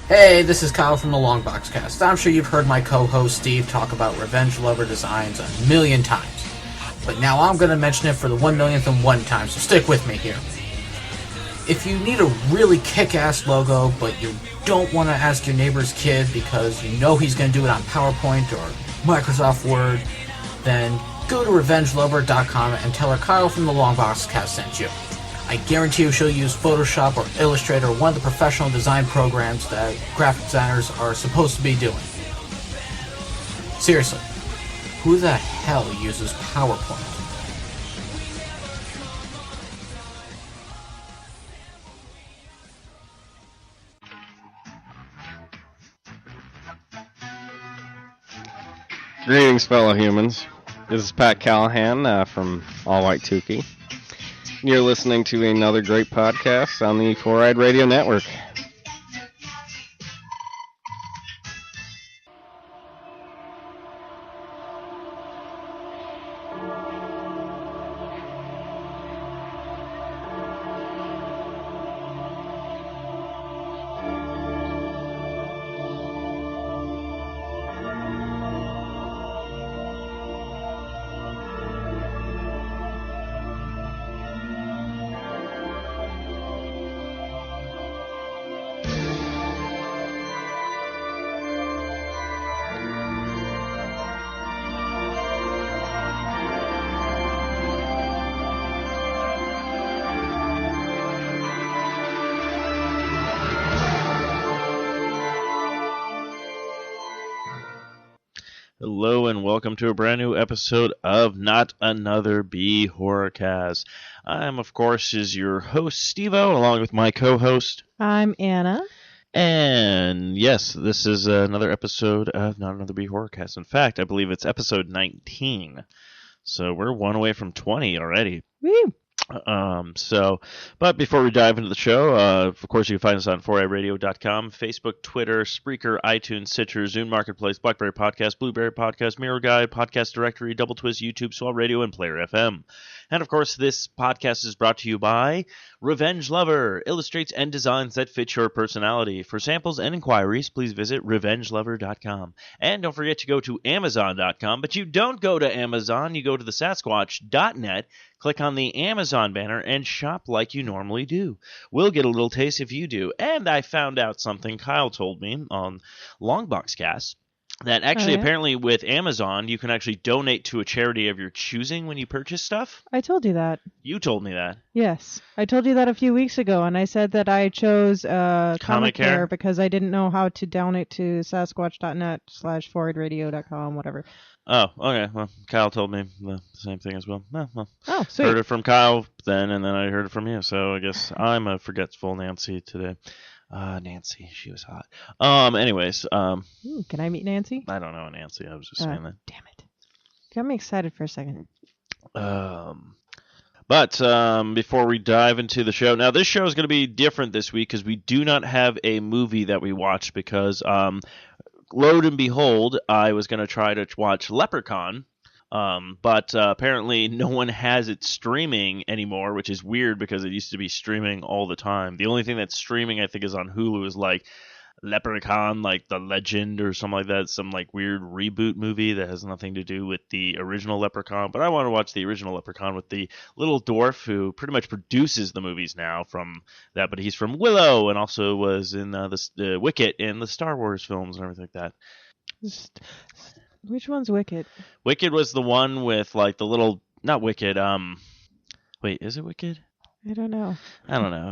Hey, this is Kyle from the Longbox Cast. I'm sure you've heard my co-host Steve talk about Revenge Lover designs a million times. But now I'm going to mention it for the 1,000,001 time, so stick with me here. If you need a really kick-ass logo, but you don't want to ask your neighbor's kid because you know he's going to do it on PowerPoint or Microsoft Word, then go to RevengeLover.com and tell her Kyle from the Longbox Cast sent you. I guarantee you she'll use Photoshop or Illustrator or one of the professional design programs that graphic designers are supposed to be doing. Seriously, who the hell uses PowerPoint? Greetings, fellow humans. This is Pat Callahan from All White Tukey. You're listening to another great podcast on the Four-Eyed Radio Network. Hello and welcome to a brand new episode of Not Another B Horrorcast. I'm, of course, your host, Steve-O, along with my co-host. I'm Anna. And yes, this is another episode of Not Another B Horrorcast. In fact, I believe it's episode 19. So we're one away from 20 already. Woo! But before we dive into the show, of course, you can find us on 4iRadio.com, Facebook, Twitter, Spreaker, iTunes, Stitcher, Zune Marketplace, BlackBerry Podcast, Blueberry Podcast, Mirror Guide, Podcast Directory, Double Twist, YouTube, Swell Radio, and Player FM. And, of course, this podcast is brought to you by Revenge Lover, illustrates and designs that fit your personality. For samples and inquiries, please visit RevengeLover.com. And don't forget to go to Amazon.com, but you don't go to Amazon, you go to the Sasquatch.net, click on the Amazon banner, and shop like you normally do. We'll get a little taste if you do. And I found out something Kyle told me on Longbox Cast, that actually apparently with Amazon, you can actually donate to a charity of your choosing when you purchase stuff. I told you that. You told me that. Yes. I told you that a few weeks ago, and I said that I chose Comic Care because I didn't know how to donate to Sasquatch.net/forwardradio.com, whatever. Oh, okay. Well, Kyle told me the same thing as well. Well, oh, sweet. Heard it from Kyle then, and then I heard it from you. So I guess I'm a forgetful Nancy today. Nancy, she was hot. Anyways. Ooh, can I meet Nancy? I don't know Nancy. I was just saying that. Damn it. Got me excited for a second. But before we dive into the show, now this show is going to be different this week because we do not have a movie that we watched because, lo and behold, I was going to try to watch Leprechaun. But apparently no one has it streaming anymore, which is weird because it used to be streaming all the time. The only thing that's streaming, I think, is on Hulu is like Leprechaun, like The Legend or something like that, some like weird reboot movie that has nothing to do with the original Leprechaun. But I want to watch the original Leprechaun with the little dwarf who pretty much produces the movies now from that. But he's from Willow and also was in the Wicket in the Star Wars films and everything like that. Which one's Wicked? Wicked was the one with like the little, not Wicked, wait, is it Wicked? I don't know.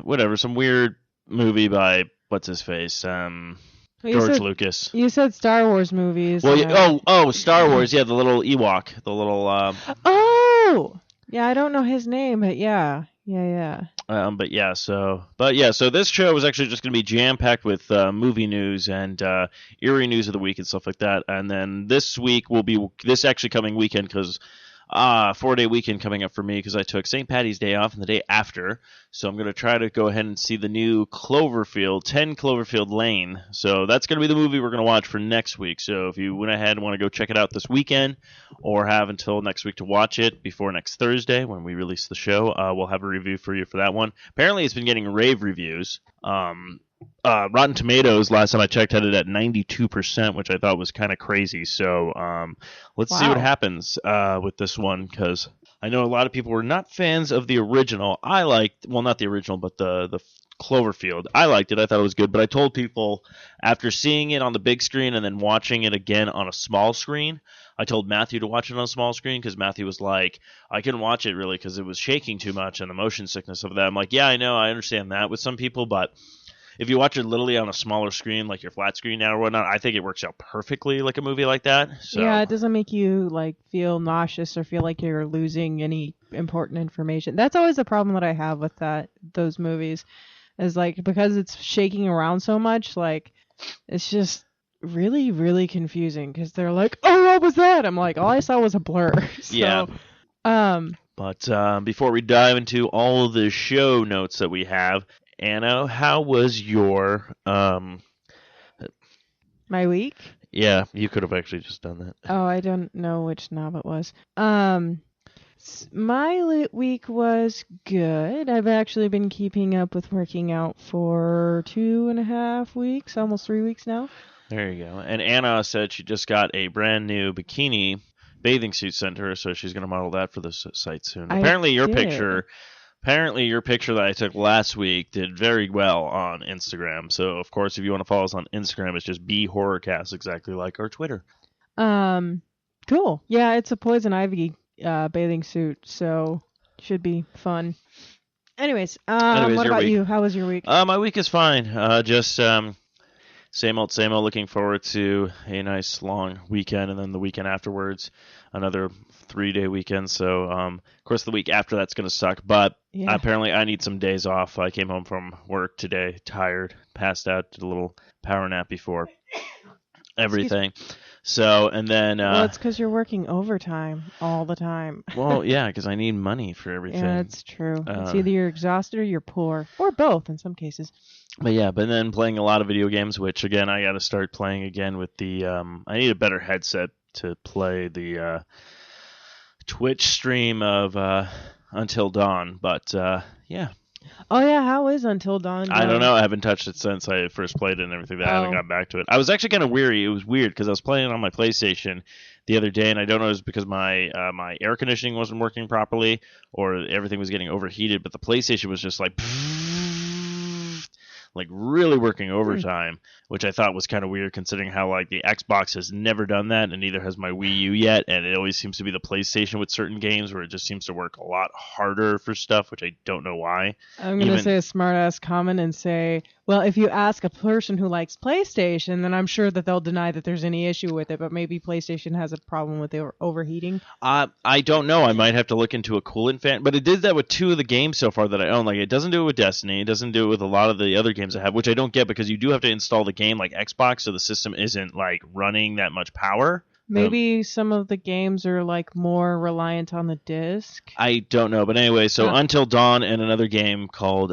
Whatever, some weird movie by, what's his face, George Lucas. You said Star Wars movies. Well, Star Wars, yeah, the little Ewok, the little, Oh! Yeah, I don't know his name, but yeah. So this show is actually just going to be jam-packed with movie news and eerie news of the week and stuff like that. And then this week will be this actually coming weekend because 4-day weekend coming up for me because I took St. Paddy's Day off and the day after. So I'm going to try to go ahead and see the new 10 Cloverfield Lane. So that's going to be the movie we're going to watch for next week. So if you went ahead and want to go check it out this weekend or have until next week to watch it before next Thursday when we release the show, we'll have a review for you for that one. Apparently it's been getting rave reviews. Rotten Tomatoes, last time I checked, had it at 92%, which I thought was kind of crazy. So let's see what happens with this one, because I know a lot of people were not fans of the original. I liked, well, not the original, but the Cloverfield. I liked it. I thought it was good. But I told people after seeing it on the big screen and then watching it again on a small screen, I told Matthew to watch it on a small screen because Matthew was like, I couldn't watch it really because it was shaking too much and the motion sickness of that. I'm like, yeah, I know. I understand that with some people, but if you watch it literally on a smaller screen, like your flat screen now or whatnot, I think it works out perfectly like a movie like that. So. Yeah, it doesn't make you like feel nauseous or feel like you're losing any important information. That's always the problem that I have with those movies, is like because it's shaking around so much, like it's just really, really confusing because they're like, oh, what was that? I'm like, all I saw was a blur. So, yeah. But before we dive into all of the show notes that we have, Anna, how was your my week? Yeah, you could have actually just done that. Oh, I don't know which knob it was. My week was good. I've actually been keeping up with working out for 2.5 weeks, almost 3 weeks now. There you go. And Anna said she just got a brand new bikini bathing suit sent her, so she's going to model that for the site soon. Apparently your picture that I took last week did very well on Instagram. So, of course, if you want to follow us on Instagram, it's just BHorrorCast, exactly like our Twitter. Cool. Yeah, it's a poison ivy bathing suit, so should be fun. Anyways, what about you? How was your week? My week is fine. Just same old. Looking forward to a nice long weekend, and then the weekend afterwards, another 3-day weekend. So, of course, the week after that's going to suck. But apparently, I need some days off. I came home from work today, tired, passed out, did a little power nap before everything. So, and then... well, it's because you're working overtime all the time. Well, yeah, because I need money for everything. Yeah, it's true. It's either you're exhausted or you're poor, or both in some cases. But yeah, but then playing a lot of video games, which, again, I got to start playing again with the... I need a better headset to play the Twitch stream of Until Dawn, but yeah. Oh, yeah, how is Until Dawn? I don't know. I haven't touched it since I first played it and everything. I haven't gotten back to it. I was actually kind of weary. It was weird because I was playing it on my PlayStation the other day, and I don't know if it was because my my air conditioning wasn't working properly or everything was getting overheated, but the PlayStation was just like really working overtime, which I thought was kind of weird considering how like the Xbox has never done that, and neither has my Wii U yet, and it always seems to be the PlayStation with certain games where it just seems to work a lot harder for stuff, which I don't know why. I'm going to say a smart-ass comment and say, well, if you ask a person who likes PlayStation, then I'm sure that they'll deny that there's any issue with it, but maybe PlayStation has a problem with the overheating. I don't know. I might have to look into a coolant fan, but it did that with 2 of the games so far that I own. Like, it doesn't do it with Destiny. It doesn't do it with a lot of the other games I have, which I don't get because you do have to install the game like Xbox, so the system isn't like running that much power. Maybe some of the games are like more reliant on the disc. I don't know, but anyway, so Until Dawn and another game called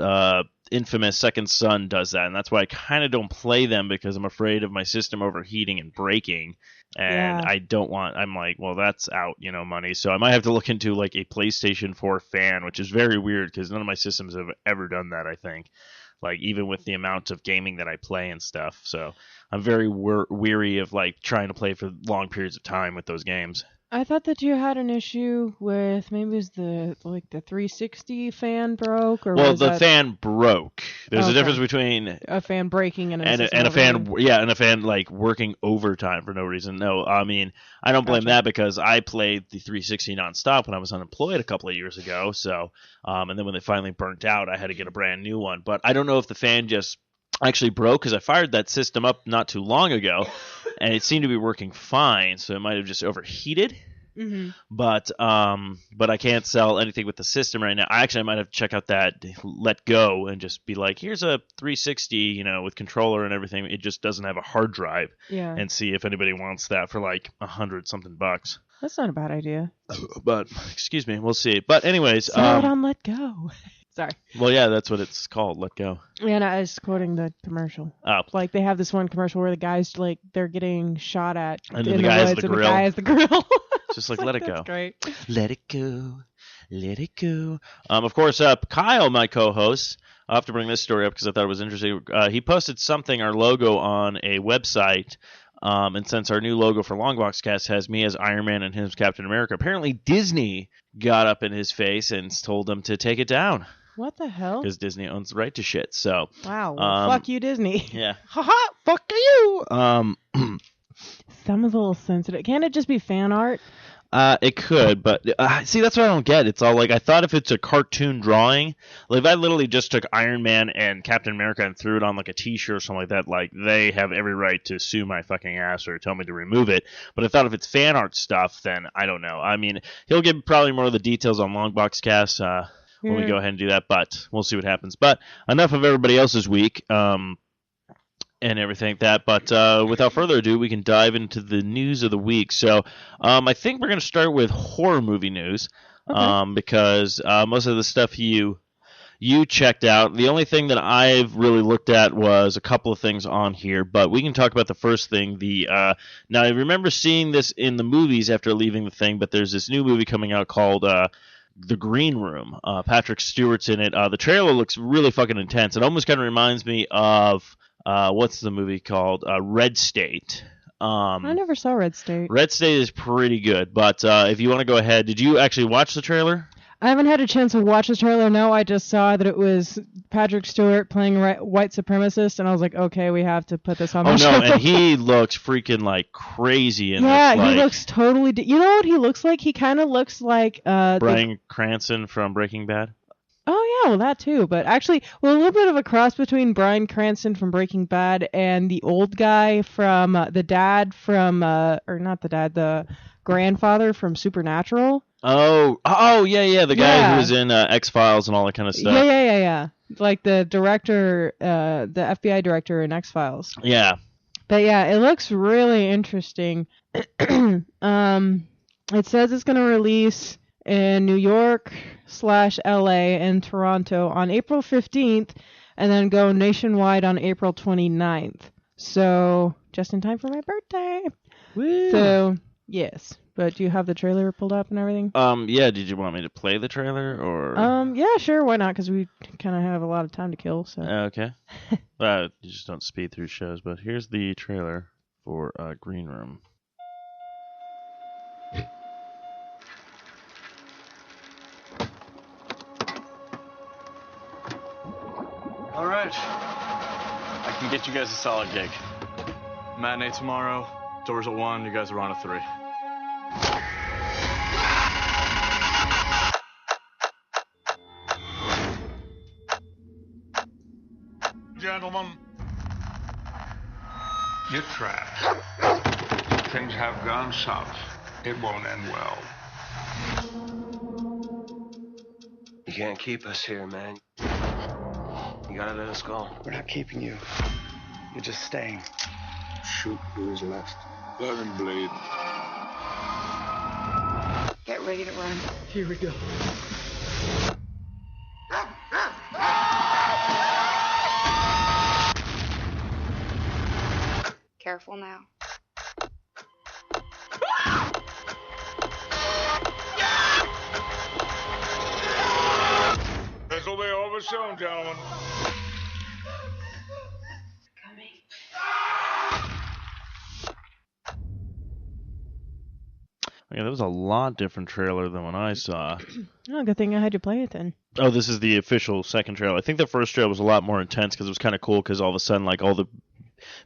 Infamous Second Son does that, and that's why I kind of don't play them because I'm afraid of my system overheating and breaking, and I don't want. I'm like, well, that's out, money. So I might have to look into like a PlayStation 4 fan, which is very weird because none of my systems have ever done that. I think. Like, even with the amount of gaming that I play and stuff. So I'm very weary of, like, trying to play for long periods of time with those games. I thought that you had an issue with maybe it was the 360 fan broke, or well, the fan broke. There's a difference between a fan breaking and a fan like working overtime for no reason. No, I mean I don't blame that because I played the 360 nonstop when I was unemployed a couple of years ago. So, and then when they finally burnt out, I had to get a brand new one. But I don't know if the fan just actually broke because I fired that system up not too long ago, and it seemed to be working fine. So it might have just overheated. Mm-hmm. But I can't sell anything with the system right now. I might have to check out that Let Go and just be like, here's a 360, with controller and everything. It just doesn't have a hard drive. Yeah. And see if anybody wants that for like $100-something bucks. That's not a bad idea. But excuse me, we'll see. But anyways, sell it on Let Go. Sorry. Well, yeah, that's what it's called, Let Go. Yeah, and I was quoting the commercial. Oh. Like, they have this one commercial where the guys, like, they're getting shot at and then the guy has the grill. The guy has the grill. Just like, let it go. That's great. Let it go. Let it go. Of course, Kyle, my co-host, I'll have to bring this story up because I thought it was interesting. He posted something, our logo, on a website. And since our new logo for Longbox Cast has me as Iron Man and him as Captain America, apparently Disney got up in his face and told him to take it down. What the hell? Because Disney owns the right to shit. So wow, well, fuck you, Disney. Yeah. Haha, fuck you. Someone's a little sensitive. Can't it just be fan art? It could, but see, that's what I don't get. It's all like, I thought if it's a cartoon drawing, like if I literally just took Iron Man and Captain America and threw it on like a T-shirt or something like that, like they have every right to sue my fucking ass or tell me to remove it. But I thought if it's fan art stuff, then I don't know. I mean, he'll give probably more of the details on Longbox Cast when we go ahead and do that, but we'll see what happens. But enough of everybody else's week. And everything like that. But without further ado, we can dive into the news of the week. So I think we're going to start with horror movie news because most of the stuff you checked out. The only thing that I've really looked at was a couple of things on here, but we can talk about the first thing. Now, I remember seeing this in the movies after leaving the thing, but there's this new movie coming out called The Green Room. Patrick Stewart's in it. The trailer looks really fucking intense. It almost kind of reminds me of... what's the movie called? Red State. I never saw Red State. Red State is pretty good, but if you want to go ahead, did you actually watch the trailer? I haven't had a chance to watch the trailer. No, I just saw that it was Patrick Stewart playing white supremacist, and I was like, okay, we have to put this on the show. Oh, no, and he looks freaking, like, crazy in this. Yeah, like, he looks totally... You know what he looks like? He kind of looks like... Bryan Cranston from Breaking Bad? Oh, yeah, well, that too. But actually, a little bit of a cross between Bryan Cranston from Breaking Bad and the old guy from the dad from, or not the dad, the grandfather from Supernatural. Oh, yeah, the guy who was in X-Files and all that kind of stuff. Yeah. Like the director, the FBI director in X-Files. Yeah. But yeah, it looks really interesting. It says it's going to release in New York/LA and Toronto on April 15th and then go nationwide on April 29th. So just in time for my birthday. Woo. So yes. But do you have the trailer pulled up and everything? Yeah, did you want me to play the trailer or? Yeah, sure, why not? Because we kind of have a lot of time to kill, so. Okay. You just don't speed through shows, but here's the trailer for Green Room. All right. I can get you guys a solid gig. Matinee tomorrow, doors at 1, you guys are on at 3. Gentlemen, you're trapped. Things have gone south. It won't end well. You can't keep us here, man. You gotta let us go. We're not keeping you. You're just staying. Shoot who's left. Let him bleed. Get ready to run. Here we go. Careful now. This will be over soon, gentlemen. Coming. Okay, that was a lot different trailer than what I saw. Oh, good thing I had you play it then. Oh, this is the official second trailer. I think the first trailer was a lot more intense because it was kind of cool because all of a sudden, like, all the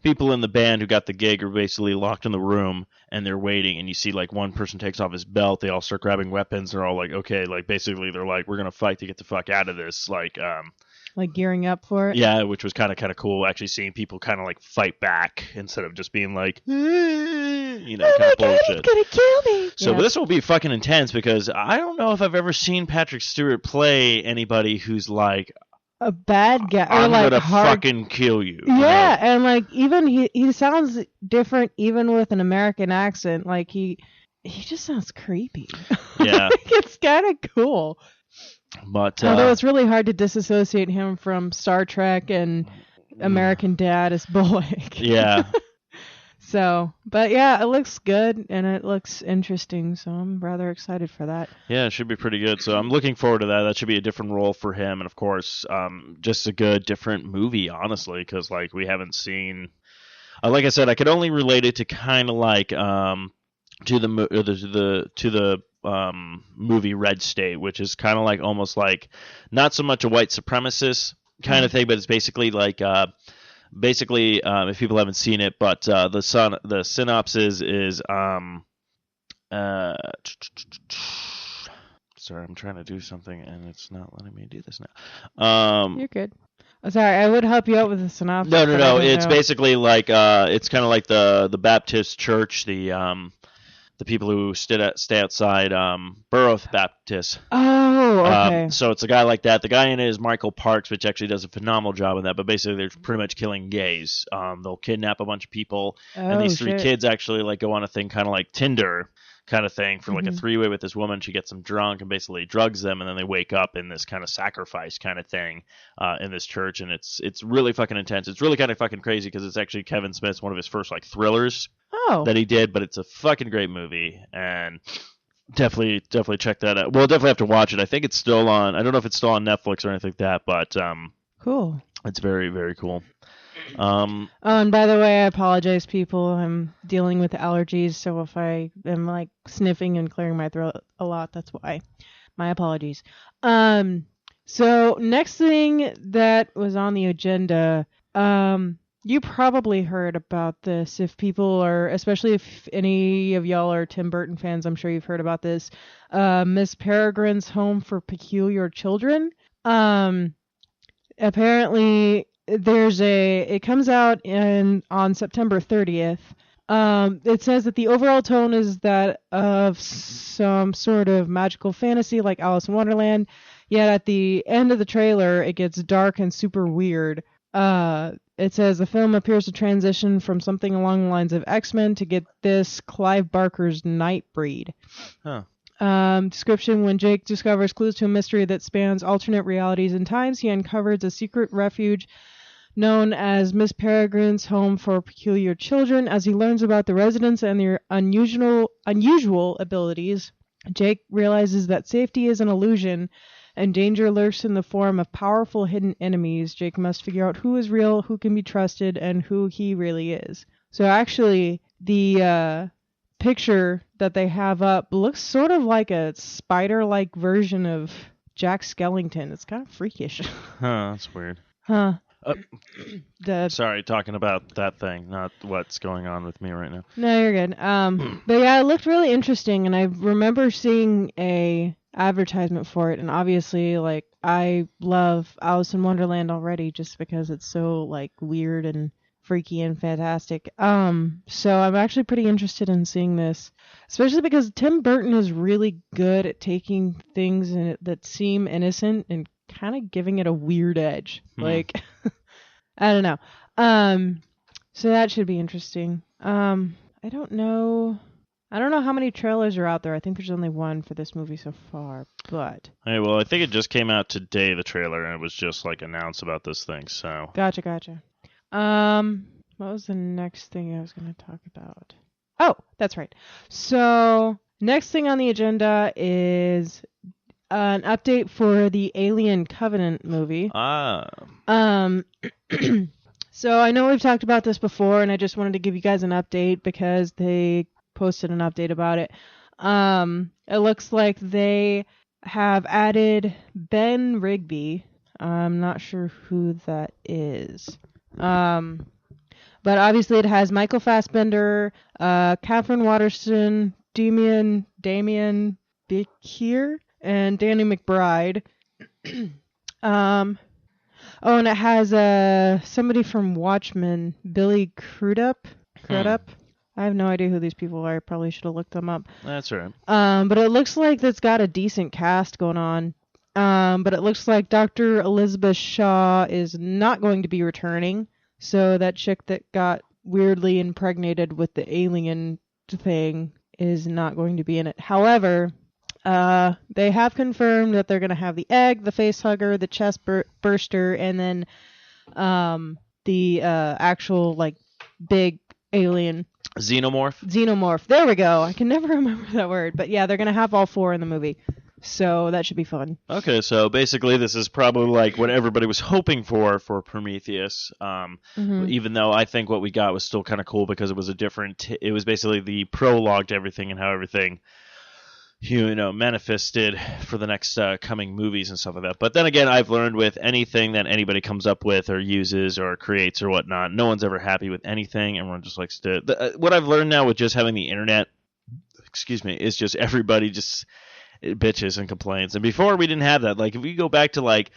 people in the band who got the gig are basically locked in the room and they're waiting, and you see, like, one person takes off his belt, they all start grabbing weapons, they're all like, okay, like, basically they're like, we're gonna fight to get the fuck out of this, like gearing up for it? Yeah, which was kind of cool, actually seeing people kind of, like, fight back instead of just being like, you know, kind of bullshit. He's gonna kill me! So this will be fucking intense because I don't know if I've ever seen Patrick Stewart play anybody who's like, a bad guy. I'm or like gonna hard... fucking kill you. Yeah, and like even he sounds different even with an American accent. Like he just sounds creepy. Yeah. It's kind of cool. But although it's really hard to disassociate him from Star Trek and American Dad as Bullock. Yeah. So, but yeah, it looks good and it looks interesting, so I'm rather excited for that. Yeah, it should be pretty good. So I'm looking forward to that. That should be a different role for him, and of course, just a good different movie, honestly, because like we haven't seen. Like I said, I could only relate it to kind of like to the movie Red State, which is kind of like almost like not so much a white supremacist kind of thing, but it's basically like. If people haven't seen it, but the synopsis is sorry, I'm trying to do something and it's not letting me do this now. You're good. Oh, sorry, I would help you out with the synopsis. No. It's basically like it's kind of like the Baptist church, the people who stay outside Borough Baptist. Oh, okay. So it's a guy like that. The guy in it is Michael Parks, which actually does a phenomenal job in that. But basically, they're pretty much killing gays. They'll kidnap a bunch of people, and these three kids actually like go on a thing kind of like Tinder kind of thing for like a three-way with this woman. She gets them drunk and basically drugs them, and then they wake up in this kind of sacrifice kind of thing in this church, and it's really fucking intense. It's really kind of fucking crazy because it's actually Kevin Smith's one of his first like thrillers that he did, but it's a fucking great movie, and definitely check that out. We'll definitely have to watch it. I think it's still on. I don't know if it's still on Netflix or anything like that, but cool. It's very, very cool. And by the way, I apologize, people. I'm dealing with allergies, so if I am like sniffing and clearing my throat a lot, that's why. My apologies. So next thing that was on the agenda, you probably heard about this. If people are, especially if any of y'all are Tim Burton fans, I'm sure you've heard about this. Miss Peregrine's Home for Peculiar Children. Apparently, it comes out on September 30th. It says that the overall tone is that of some sort of magical fantasy like Alice in Wonderland, yet at the end of the trailer, it gets dark and super weird. It says the film appears to transition from something along the lines of X-Men to get this Clive Barker's Nightbreed. Huh. Description: when Jake discovers clues to a mystery that spans alternate realities and times, he uncovers a secret refuge known as Miss Peregrine's Home for Peculiar Children. As he learns about the residents and their unusual abilities, Jake realizes that safety is an illusion and danger lurks in the form of powerful hidden enemies. Jake must figure out who is real, who can be trusted, and who he really is. So actually, the picture that they have up looks sort of like a spider-like version of Jack Skellington. It's kind of freakish. Huh, that's weird. Huh. Sorry, talking about that thing, not what's going on with me right now. No, you're good. But yeah, it looked really interesting, and I remember seeing a advertisement for it, and obviously, like, I love Alice in Wonderland already just because it's so, like, weird and freaky and fantastic. So I'm actually pretty interested in seeing this, especially because Tim Burton is really good at taking things that seem innocent and kind of giving it a weird edge. Like, I don't know. So that should be interesting. I don't know how many trailers are out there. I think there's only one for this movie so far, but... Hey, well, I think it just came out today, the trailer, and it was just, like, announced about this thing, so... Gotcha. What was the next thing I was going to talk about? Oh, that's right. So, next thing on the agenda is an update for the Alien Covenant movie. So, I know we've talked about this before, and I just wanted to give you guys an update because they posted an update about it. It looks like they have added Ben Rigby. I'm not sure who that is. But obviously it has Michael Fassbender, Catherine Waterston, Damian Bakir, and Danny McBride. And it has somebody from Watchmen, Billy Crudup. I have no idea who these people are. I probably should have looked them up. That's right. But it looks like it's got a decent cast going on. But it looks like Dr. Elizabeth Shaw is not going to be returning. So that chick that got weirdly impregnated with the alien thing is not going to be in it. However, they have confirmed that they're going to have the egg, the face hugger, the chest burster, and then the actual, like, big alien. Xenomorph. There we go. I can never remember that word. But yeah, they're going to have all 4 in the movie. So that should be fun. Okay, so basically this is probably like what everybody was hoping for Prometheus. Even though I think what we got was still kind of cool because it was it was basically the prologue to everything and how everything manifested for the next coming movies and stuff like that. But then again, I've learned with anything that anybody comes up with or uses or creates or whatnot, no one's ever happy with anything. Everyone just likes to... what I've learned now with just having the internet, is just everybody just bitches and complains. And before we didn't have that. Like if we go back to like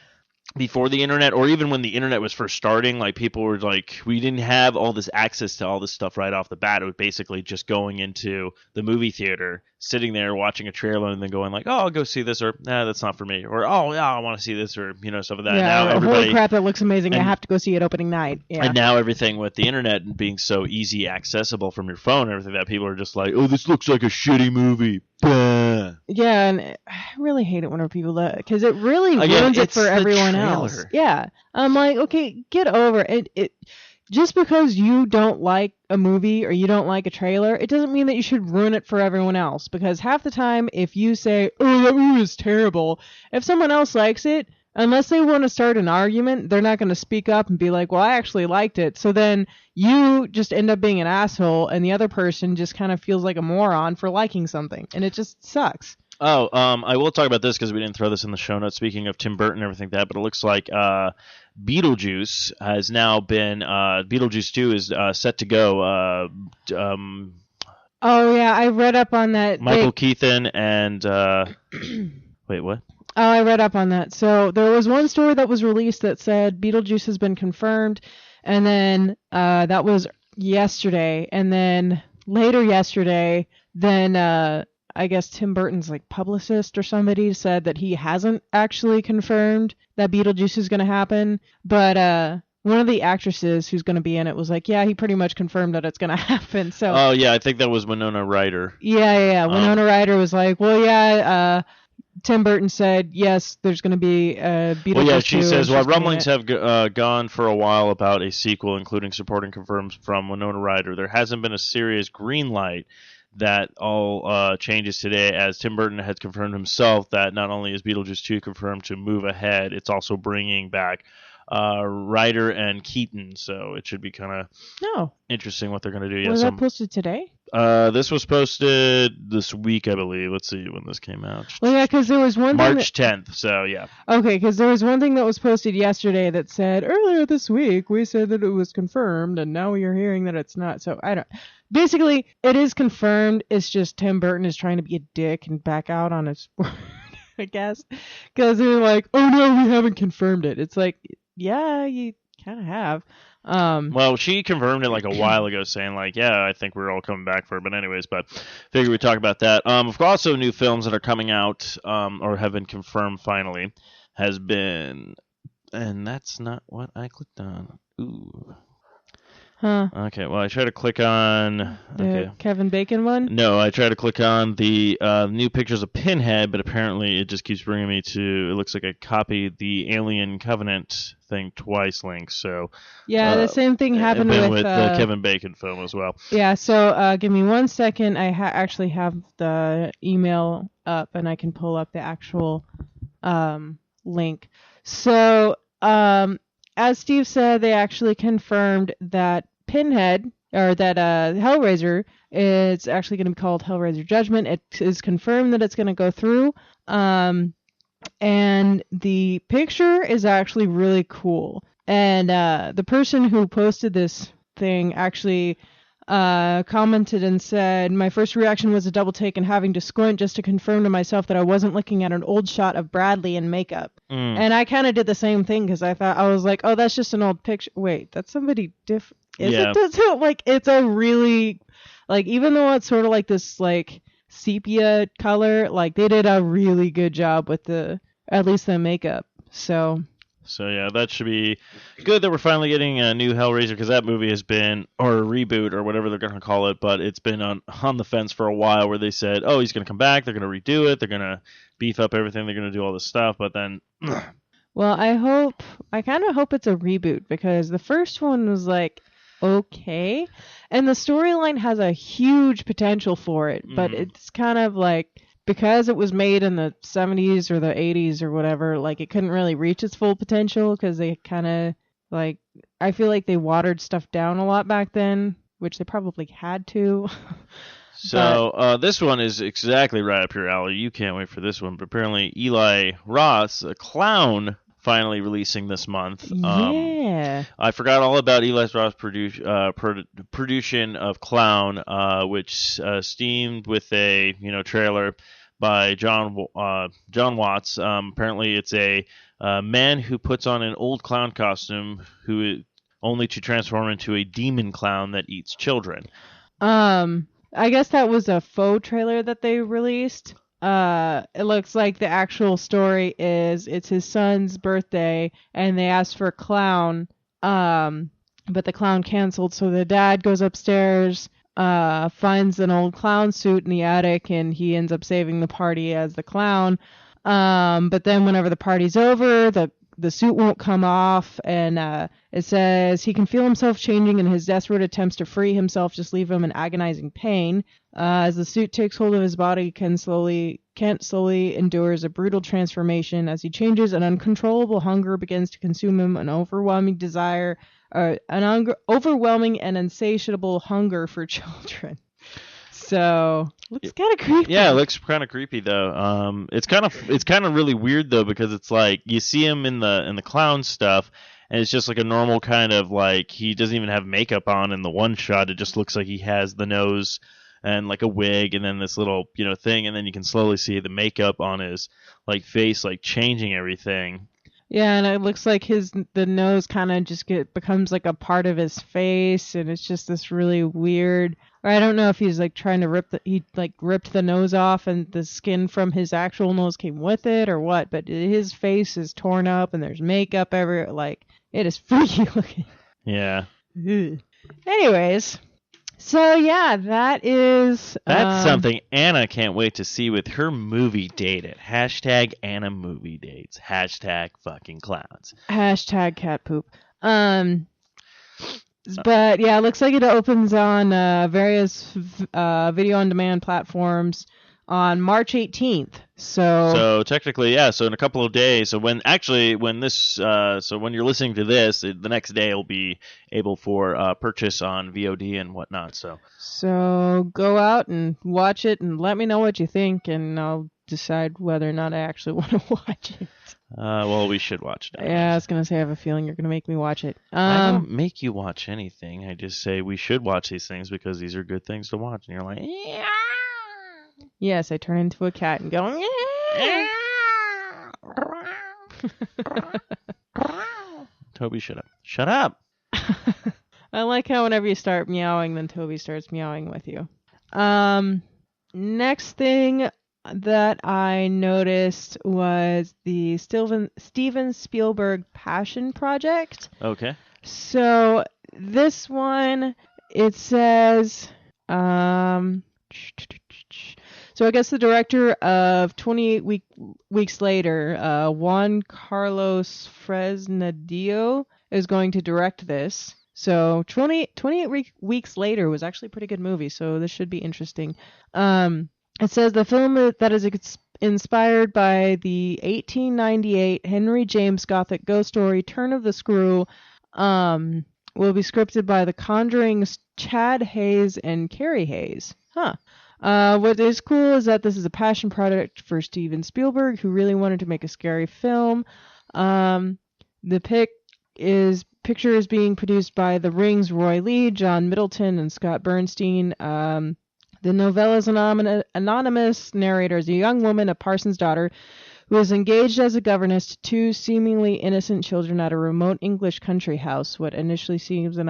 before the internet, or even when the internet was first starting, like people were like, we didn't have all this access to all this stuff right off the bat. It was basically just going into the movie theater, sitting there watching a trailer, and then going like, oh, I'll go see this, or nah, that's not for me, or oh yeah, I want to see this, or stuff like that. Yeah, now holy crap, that looks amazing. I have to go see it opening night. Yeah. And now everything with the internet being so easy accessible from your phone, and everything, that people are just like, oh, this looks like a shitty movie. Bah. Yeah, and I really hate it whenever people do, because it really ruins it for everyone else. Yeah, I'm like, okay, get over it. It just because you don't like a movie or you don't like a trailer, it doesn't mean that you should ruin it for everyone else. Because half the time, if you say, oh, that movie is terrible, if someone else likes it, unless they want to start an argument, they're not going to speak up and be like, well, I actually liked it. So then you just end up being an asshole, and the other person just kind of feels like a moron for liking something. And it just sucks. Oh, I will talk about this because we didn't throw this in the show notes. Speaking of Tim Burton and everything like that, but it looks like Beetlejuice has now been Beetlejuice 2 is set to go. Oh yeah, I read up on that. Michael Keaton and wait, what? Oh, I read up on that. So there was one story that was released that said Beetlejuice has been confirmed, and then that was yesterday, and then later yesterday, then I guess Tim Burton's like publicist or somebody said that he hasn't actually confirmed that Beetlejuice is going to happen, but one of the actresses who's going to be in it was like, yeah, he pretty much confirmed that it's going to happen. So oh yeah, I think that was Winona Ryder. Yeah. Winona Ryder was like, well, yeah, Tim Burton said, yes, there's going to be Beetlejuice. Well, yeah, she says, well, rumblings have gone for a while about a sequel, including supporting confirms from Winona Ryder. There hasn't been a serious green light. That all changes today, as Tim Burton has confirmed himself that not only is Beetlejuice 2 confirmed to move ahead, it's also bringing back Ryder and Keaton, so it should be kind of interesting what they're going to do. Was that posted today? This was posted this week, I believe. Let's see when this came out. Well, yeah, because there was one March 10th, so yeah. Okay, because there was one thing that was posted yesterday that said, earlier this week, we said that it was confirmed, and now we are hearing that it's not, so I don't... Basically, it is confirmed. It's just Tim Burton is trying to be a dick and back out on his word, I guess. Because they're like, oh no, we haven't confirmed it. It's like, yeah, you kind of have. Well, she confirmed it like a while ago, saying like, yeah, I think we're all coming back for it. But anyways, figure we talk about that. We've also new films that are coming out or have been confirmed finally. Has been, and that's not what I clicked on. Ooh. Huh. Okay, well, I try to click on... The Kevin Bacon one? No, I try to click on the new pictures of Pinhead, but apparently it just keeps bringing me to... It looks like I copied the Alien Covenant thing twice link, so... Yeah, the same thing happened with the Kevin Bacon film as well. Yeah, so give me 1 second. I actually have the email up, and I can pull up the actual link. So, as Steve said, they actually confirmed that Pinhead, or that HellRaiser, is actually going to be called HellRaiser Judgment. It is confirmed that it's going to go through. And the picture is actually really cool. And the person who posted this thing actually commented and said, my first reaction was a double take and having to squint just to confirm to myself that I wasn't looking at an old shot of Bradley in makeup. And I kind of did the same thing because I was like, oh, that's just an old picture. Wait, that's somebody different. It's a really, like, even though it's sort of like this, like, sepia color, like, they did a really good job with at least the makeup. So yeah, that should be good that we're finally getting a new HellRaiser, because that movie has been, or a reboot or whatever they're going to call it, but it's been on the fence for a while, where they said, oh, he's going to come back, they're going to redo it, they're going to beef up everything, they're going to do all this stuff, but then... Well, I kind of hope it's a reboot, because the first one was like, okay. And the storyline has a huge potential for it, but it's kind of like, because it was made in the 70s or the 80s or whatever, like it couldn't really reach its full potential because they kind of like, I feel like they watered stuff down a lot back then, which they probably had to. So this one is exactly right up your alley. You can't wait for this one. But apparently Eli Roth's a clown finally releasing this month. Yeah. I forgot all about Eli Roth's production of Clown, which steamed with a trailer by John Watts. Apparently, it's a man who puts on an old clown costume only to transform into a demon clown that eats children. I guess that was a faux trailer that they released. It looks like the actual story is it's his son's birthday and they asked for a clown, but the clown canceled, so the dad goes upstairs, finds an old clown suit in the attic, and he ends up saving the party as the clown. But then whenever the party's over, the suit won't come off, and it says he can feel himself changing in his desperate attempts to free himself, just leave him in agonizing pain. As the suit takes hold of his body, Kent slowly endures a brutal transformation. As he changes, an uncontrollable hunger begins to consume him, an overwhelming and insatiable hunger for children. So looks kind of creepy. Yeah, it looks kind of creepy though. It's kind of really weird though, because it's like you see him in the clown stuff, and it's just like a normal kind of like, he doesn't even have makeup on in the one shot. It just looks like he has the nose and like a wig and then this little thing, and then you can slowly see the makeup on his like face like changing everything. Yeah, and it looks like the nose kind of just becomes like a part of his face, and it's just this really weird. Or I don't know if he's like trying to ripped the nose off and the skin from his actual nose came with it or what, but his face is torn up and there's makeup everywhere. Like, it is freaky looking. Yeah. Ugh. Anyways, so yeah, that's something Anna can't wait to see with her movie date at # Anna movie dates # fucking clowns # cat poop. But yeah, it looks like it opens on various video on demand platforms on March 18th. So technically, yeah. So in a couple of days. So when you're listening to this, the next day it'll be able for purchase on VOD and whatnot. So go out and watch it and let me know what you think, and I'll decide whether or not I actually want to watch it. Well, we should watch it. Yeah, I was gonna say I have a feeling you're gonna make me watch it. I don't make you watch anything. I just say we should watch these things because these are good things to watch, and you're like, yeah. Yes, I turn into a cat and go. Toby, shut up! Shut up! I like how whenever you start meowing, then Toby starts meowing with you. Next thing that I noticed was the Steven Spielberg Passion Project. Okay. So this one, it says, so I guess the director of 28 Weeks Later, Juan Carlos Fresnadillo, is going to direct this. So 28 Weeks Later was actually a pretty good movie, so this should be interesting. It says the film that is inspired by the 1898 Henry James Gothic ghost story Turn of the Screw will be scripted by The Conjuring's Chad Hayes and Carrie Hayes. What is cool is that this is a passion project for Steven Spielberg, who really wanted to make a scary film. The picture is being produced by The Ring's Roy Lee, John Middleton, and Scott Bernstein. The novella's anonymous narrator is a young woman, a parson's daughter, who is engaged as a governess to two seemingly innocent children at a remote English country house. What initially seems an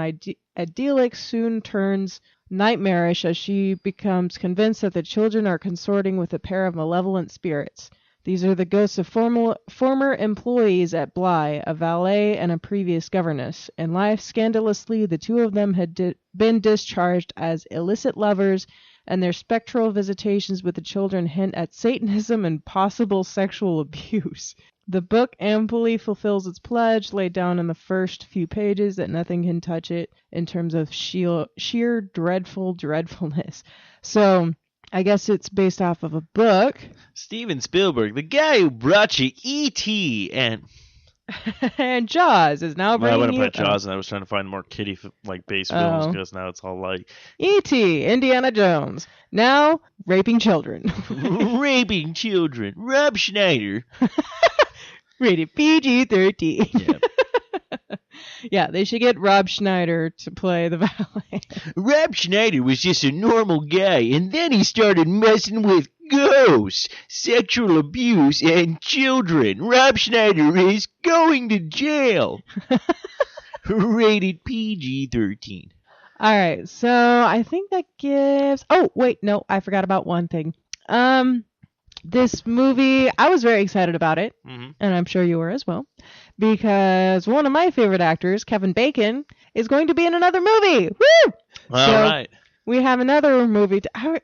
idyllic soon turns nightmarish as she becomes convinced that the children are consorting with a pair of malevolent spirits. These are the ghosts of former employees at Bly, a valet and a previous governess. In life, scandalously, the two of them had been discharged as illicit lovers, and their spectral visitations with the children hint at Satanism and possible sexual abuse. The book amply fulfills its pledge laid down in the first few pages that nothing can touch it in terms of sheer dreadfulness. So I guess it's based off of a book. Steven Spielberg, the guy who brought you E.T. and and Jaws is now bringing I went you... to put Jaws, and I was trying to find more kiddie base films because now it's all like E.T. Indiana Jones now raping children. raping children. Rob Schneider. Rated PG-13. Yeah. Yeah, they should get Rob Schneider to play the valet. Rob Schneider was just a normal guy, and then he started messing with ghosts, sexual abuse, and children. Rob Schneider is going to jail. Rated PG-13. All right, so I think that gives... Oh, wait, no, I forgot about one thing. This movie, I was very excited about it, and I'm sure you were as well, because one of my favorite actors, Kevin Bacon, is going to be in another movie. Woo! All right. We have another movie. I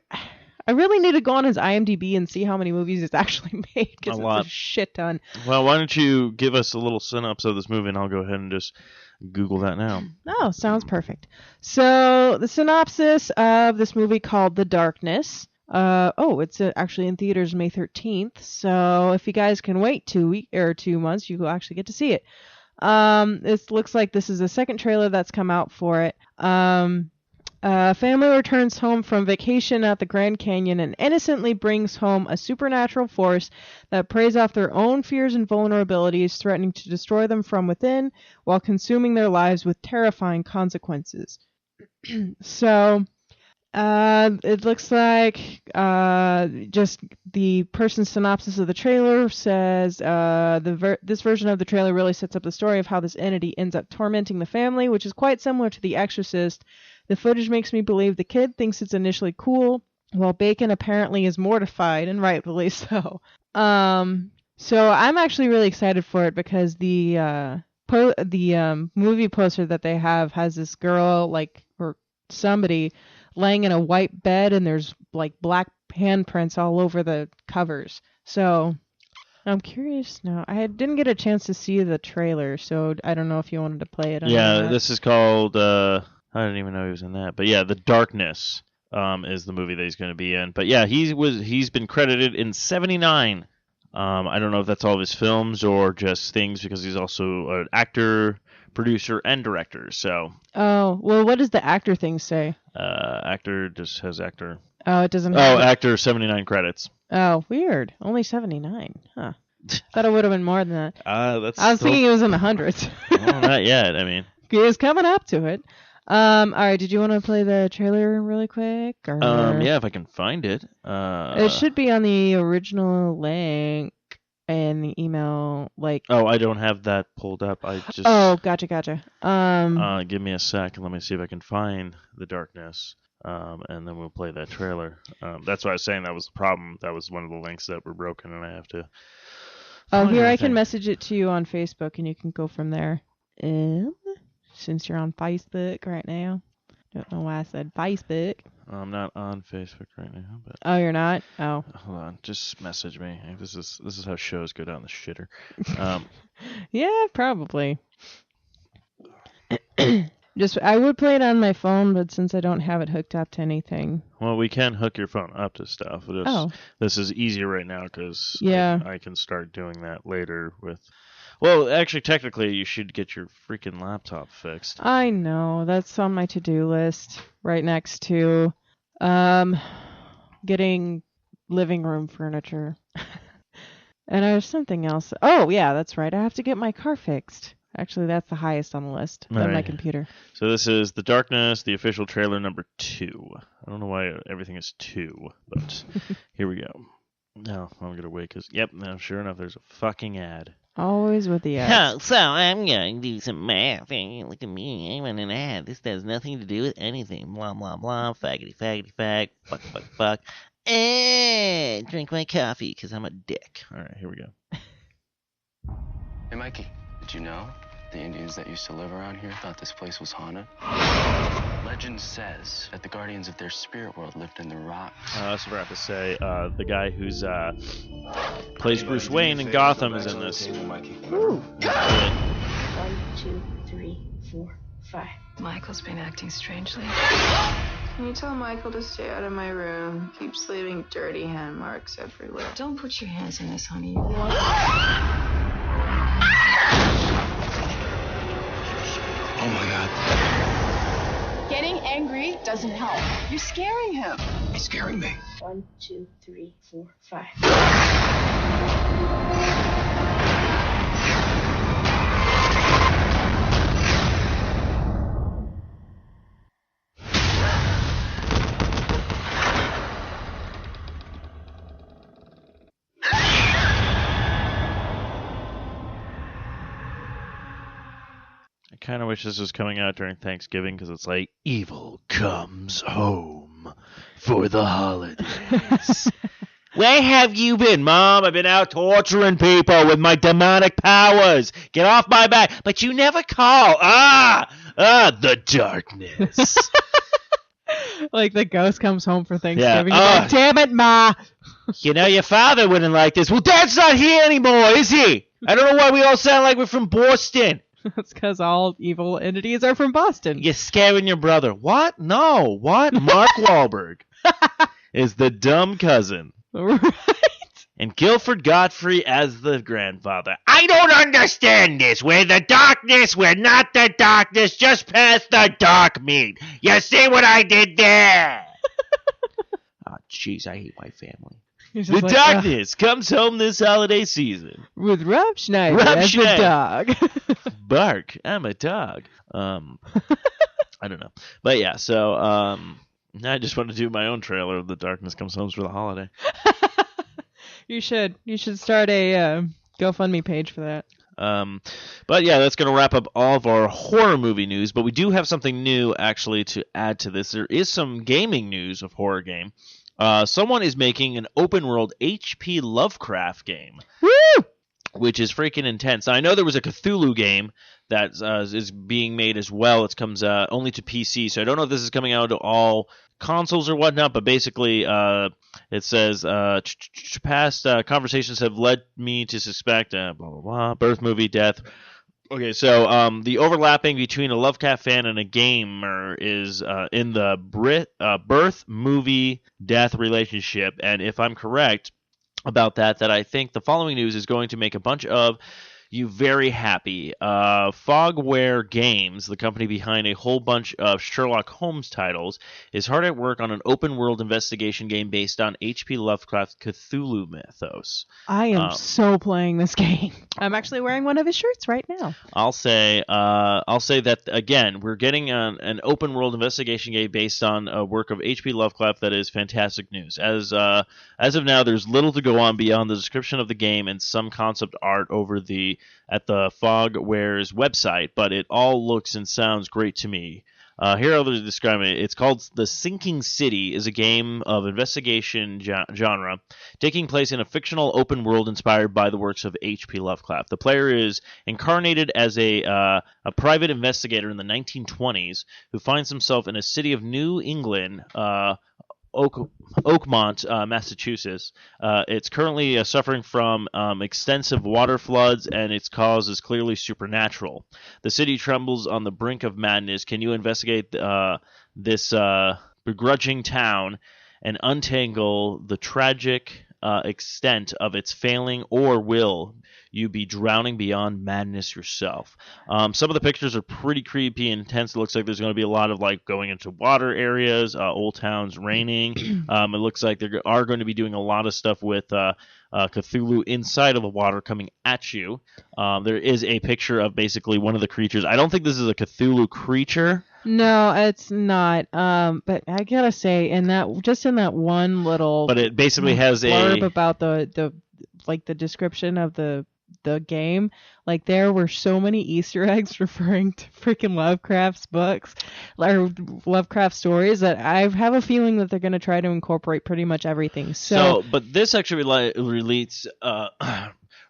really need to go on his IMDb and see how many movies it's actually made, because it's a shit ton. Well, why don't you give us a little synopsis of this movie, and I'll go ahead and just Google that now. Oh, sounds perfect. So the synopsis of this movie called The Darkness. It's actually in theaters May 13th. So if you guys can wait 2 months, you will actually get to see it. It looks like this is the second trailer that's come out for it. A family returns home from vacation at the Grand Canyon and innocently brings home a supernatural force that preys off their own fears and vulnerabilities, threatening to destroy them from within while consuming their lives with terrifying consequences. So... it looks like just the person's synopsis of the trailer says this version of the trailer really sets up the story of how this entity ends up tormenting the family, which is quite similar to The Exorcist. The footage makes me believe the kid thinks it's initially cool, while Bacon apparently is mortified, and rightfully so. So I'm actually really excited for it because the movie poster that they have has this girl or somebody laying in a white bed, and there's like black handprints all over the covers. So I'm curious now. I didn't get a chance to see the trailer, so I don't know if you wanted to play it. This is called I didn't even know he was in that. But yeah, The Darkness is the movie that he's going to be in. But yeah, he's been credited in 79. I don't know if that's all of his films or just things, because he's also an actor, producer, and director. So. Oh, well, what does the actor thing say? Actor just has actor. Oh, it doesn't have... actor, 79 credits. Oh, weird. Only 79. Huh. Thought it would have been more than that. I was thinking it was in the hundreds. Well, not yet, I mean. It's coming up to it. All right, did you want to play the trailer really quick? Or... Yeah, if I can find it. It should be on the original link in the email, Oh, I don't have that pulled up. I just... Oh, gotcha. Give me a sec and let me see if I can find The Darkness. And then we'll play that trailer. That's why I was saying that was the problem. That was one of the links that were broken, and I have to... Oh, here, I can message it to you on Facebook, and you can go from there. Since you're on Facebook right now. Don't know why I said Facebook. I'm not on Facebook right now, but... Oh, you're not? Oh. Hold on, just message me. This is how shows go down the shitter. Yeah, probably. I would play it on my phone, but since I don't have it hooked up to anything. Well, we can hook your phone up to stuff. This is easier right now because I can start doing that later with... Well, actually, technically, you should get your freaking laptop fixed. I know. That's on my to-do list right next to getting living room furniture. And there's something else. Oh, yeah, that's right. I have to get my car fixed. Actually, that's the highest on the list on my computer. So this is The Darkness, the official trailer number 2. I don't know why everything is 2, but here we go. No, I'm going to wait because, sure enough, there's a fucking ad. Always with the ads. So I'm going to do some math. Look at me, I'm on an ad. This has nothing to do with anything. Blah, blah, blah. Faggity, faggity, fag. Fuck, fuck, fuck. And drink my coffee because I'm a dick. All right, here we go. Hey, Mikey, did you know The Indians that used to live around here thought this place was haunted. Legend says that the guardians of their spirit world lived in the rocks. I also forgot to say, the guy who's plays Bruce Wayne in Gotham is in this. Ooh. 1, 2, 3, 4, 5. Michael's been acting strangely. Can you tell Michael to stay out of my room? Keeps leaving dirty hand marks everywhere. Don't put your hands in this, honey. Oh my God. Getting angry doesn't help. You're scaring him. He's scaring me. 1, 2, 3, 4, 5. I kind of wish this was coming out during Thanksgiving because it's like, evil comes home for the holidays. Where have you been, Mom? I've been out torturing people with my demonic powers. Get off my back. But you never call. The darkness. Like the ghost comes home for Thanksgiving. Yeah. Like, damn it, Ma. You know, your father wouldn't like this. Well, Dad's not here anymore, is he? I don't know why we all sound like we're from Boston. That's because all evil entities are from Boston. You're scaring your brother. What? No. What? Mark Wahlberg is the dumb cousin. Right. And Guilford Godfrey as the grandfather. I don't understand this. We're the darkness. We're not the darkness. Just past the dark meat. You see what I did there? Oh, jeez, I hate my family. The Like, darkness comes home this holiday season. With Rob Schneider Rob as Schneider. the dog. Bark, I'm a dog. I don't know. But yeah, so I just want to do my own trailer of The Darkness Comes Home for the holiday. You should start a GoFundMe page for that. But yeah, that's going to wrap up all of our horror movie news. But we do have something new, actually, to add to this. There is some gaming news of horror game. Someone is making an open-world H.P. Lovecraft game. Woo! Which is freaking intense. Now, I know there was a Cthulhu game that is being made as well. It comes only to PC, so I don't know if this is coming out to all consoles or whatnot, but basically it says, past conversations have led me to suspect, blah, blah, blah, birth, movie, death. Okay, so the overlapping between a Lovecraft fan and a gamer is in the birth, movie, death relationship, and if I'm correct about that I think the following news is going to make a bunch of you very happy. Fogware Games, the company behind a whole bunch of Sherlock Holmes titles, is hard at work on an open-world investigation game based on H.P. Lovecraft's Cthulhu mythos. I am so playing this game. I'm actually wearing one of his shirts right now. I'll say that again. We're getting an open-world investigation game based on a work of H.P. Lovecraft that is fantastic news. As of now, there's little to go on beyond the description of the game and some concept art at the Fogware's website, but it all looks and sounds great to me. Here others describe it. It's called The Sinking City, is a game of investigation genre taking place in a fictional open world inspired by the works of H.P. Lovecraft. The player is incarnated as a private investigator in the 1920s who finds himself in a city of New England, Oakmont, Massachusetts. It's currently suffering from extensive water floods, and its cause is clearly supernatural. The city trembles on the brink of madness. Can you investigate this begrudging town and untangle the tragic extent of its failing, or will you be drowning beyond madness yourself? Some of the pictures are pretty creepy and intense. It looks like there's going to be a lot of like going into water areas, old towns raining. It looks like they are going to be doing a lot of stuff with Cthulhu inside of the water coming at you. There is a picture of basically one of the creatures. I don't think this is a Cthulhu creature. No, it's not. But I gotta say, in that one little, but it basically has blurb about the description of the game, like there were so many Easter eggs referring to freaking Lovecraft's books or Lovecraft stories that I have a feeling that they're gonna try to incorporate pretty much everything. So but this actually relates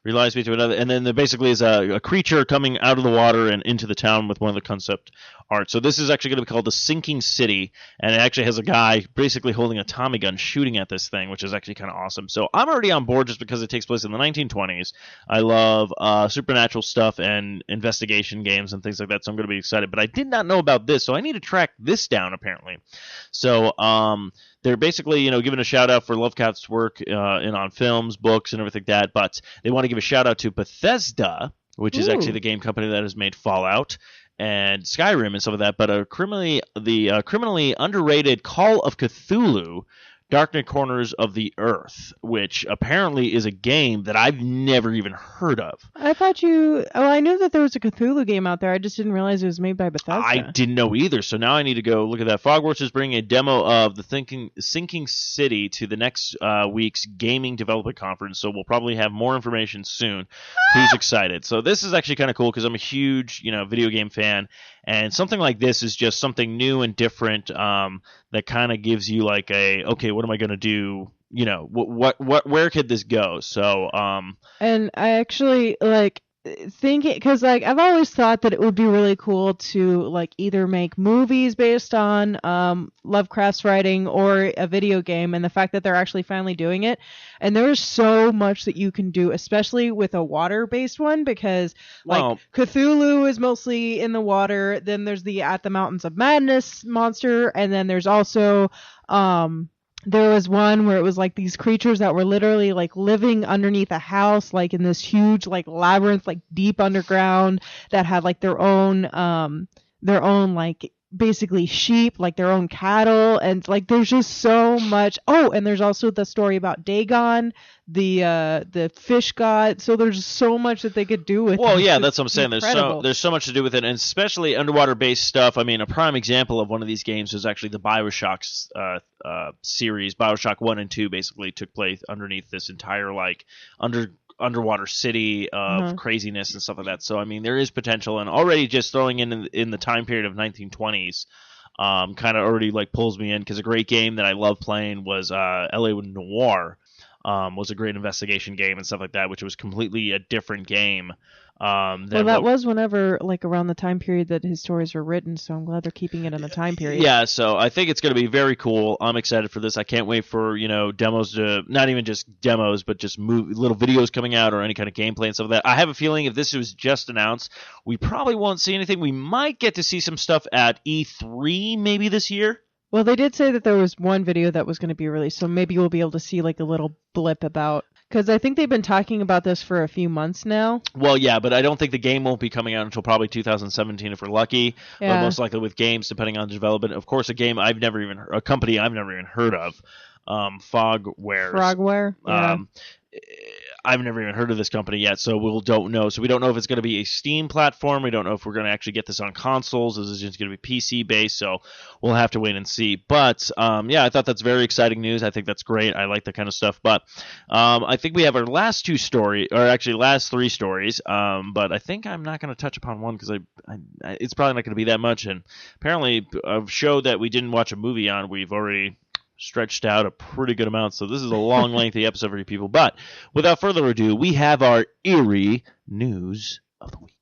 relies me to another, and then there basically is a creature coming out of the water and into the town with one of the concept art. So this is actually going to be called the Sinking City, and it actually has a guy basically holding a Tommy gun shooting at this thing, which is actually kind of awesome. So I'm already on board just because it takes place in the 1920s. I love supernatural stuff and investigation games and things like that, so I'm going to be excited. But I did not know about this, so I need to track this down apparently. So they're basically, giving a shout out for Lovecraft's work on films, books, and everything like that. But they want to give a shout out to Bethesda, which is actually the game company that has made Fallout and Skyrim and stuff like that. But the criminally underrated Call of Cthulhu, Dark Corners of the Earth, which apparently is a game that I've never even heard of. I thought I knew that there was a Cthulhu game out there. I just didn't realize it was made by Bethesda. I didn't know either, so now I need to go look at that. Fogwarts is bringing a demo of the Sinking City to the next week's Gaming Developer Conference, so we'll probably have more information soon. Who's excited? So this is actually kind of cool because I'm a huge, video game fan, and something like this is just something new and different that kind of gives you like okay, what am I going to do? Where could this go? So and I actually thinking, because I've always thought that it would be really cool to either make movies based on Lovecraft's writing or a video game, and the fact that they're actually finally doing it. And there's so much that you can do, especially with a water-based one, because Cthulhu is mostly in the water. Then there's the At the Mountains of Madness monster, and then there's also there was one where it was these creatures that were literally living underneath a house, in this huge labyrinth, deep underground, that had their own basically sheep, their own cattle, and there's just so much. Oh, and there's also the story about Dagon, the fish god. So there's so much that they could do with it. Well, yeah, that's what I'm saying. Incredible. There's so much to do with it, and especially underwater based stuff. I mean, a prime example of one of these games is actually the BioShock series. BioShock 1 and 2 basically took place underneath this entire underwater city of craziness and stuff like that. So I mean, there is potential, and already just throwing in the time period of 1920s kind of already pulls me in, because a great game that I love playing was LA Noire. Was a great investigation game and stuff like that, which was completely a different game. That was whenever, around the time period that his stories were written, so I'm glad they're keeping it in the time period. Yeah, so I think it's going to be very cool. I'm excited for this. I can't wait for, demos to, not even just demos, but just little videos coming out or any kind of gameplay and stuff like that. I have a feeling if this was just announced, we probably won't see anything. We might get to see some stuff at E3 maybe this year. Well, they did say that there was one video that was going to be released, so maybe we'll be able to see a little blip about, because I think they've been talking about this for a few months now. Well, yeah, but I don't think the game won't be coming out until probably 2017 if we're lucky. Yeah. But most likely with games, depending on development. Of course, a company I've never even heard of, Frogware. Yeah. I've never even heard of this company yet, so we don't know. So we don't know if it's going to be a Steam platform. We don't know if we're going to actually get this on consoles. This is just going to be PC based, so we'll have to wait and see. But yeah, I thought that's very exciting news. I think that's great. I like that kind of stuff. But I think we have our last three stories. But I think I'm not going to touch upon one because it's probably not going to be that much. And apparently, a show that we didn't watch a movie on, we've already stretched out a pretty good amount, so this is a long, lengthy episode for you people. But without further ado, we have our Eerie news of the week.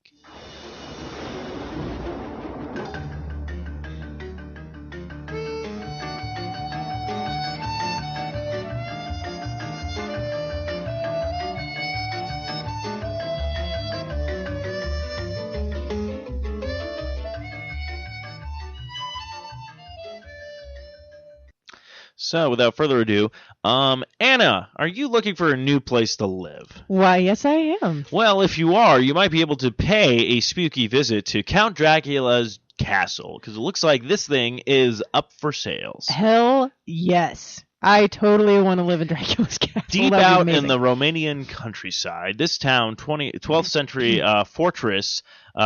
So, without further ado, Anna, are you looking for a new place to live? Why, yes, I am. Well, if you are, you might be able to pay a spooky visit to Count Dracula's castle, because it looks like this thing is up for sales. Hell yes. I totally want to live in Dracula's castle. Deep out in the Romanian countryside, this town, 12th century fortress,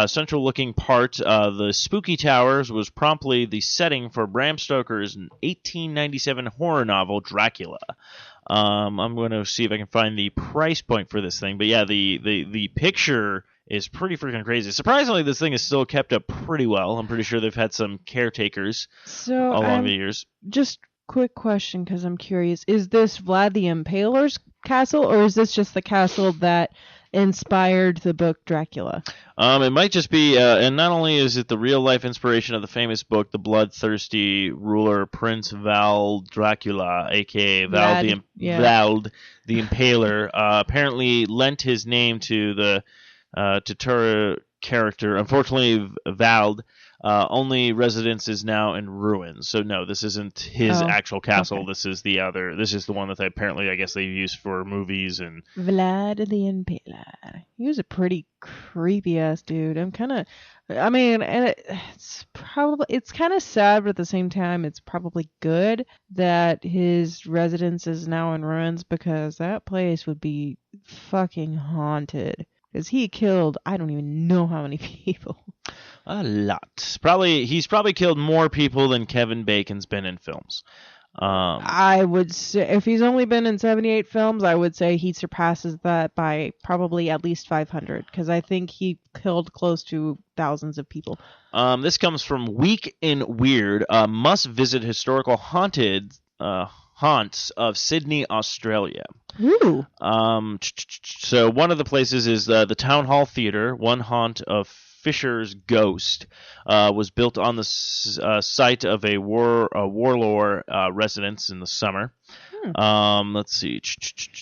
central-looking part, the Spooky Towers, was promptly the setting for Bram Stoker's 1897 horror novel, Dracula. I'm going to see if I can find the price point for this thing. But yeah, the picture is pretty freaking crazy. Surprisingly, this thing is still kept up pretty well. I'm pretty sure they've had some caretakers along the years. Just quick question, because I'm curious. Is this Vlad the Impaler's castle, or is this just the castle that inspired the book Dracula. It might just be, and not only is it the real-life inspiration of the famous book, The Bloodthirsty Ruler Prince Val Dracula, a.k.a. Vlad the Impaler, apparently lent his name to the Tura character. Unfortunately, Vald only residence is now in ruins. So no, this isn't his actual castle. Okay. This is the one that I guess they used for movies and Vlad the Impaler. He was a pretty creepy ass dude. And it's kind of sad, but at the same time it's probably good that his residence is now in ruins, because that place would be fucking haunted. Because he killed, I don't even know how many people. A lot. He's probably killed more people than Kevin Bacon's been in films. I would say, if he's only been in 78 films, I would say he surpasses that by probably at least 500. Because I think he killed close to thousands of people. This comes from Week in Weird. Must visit historical haunted haunts of Sydney, Australia. Ooh. So one of the places is the Town Hall Theatre. One haunt of Fisher's Ghost was built on the site of a warlord residence in the summer. Let's see.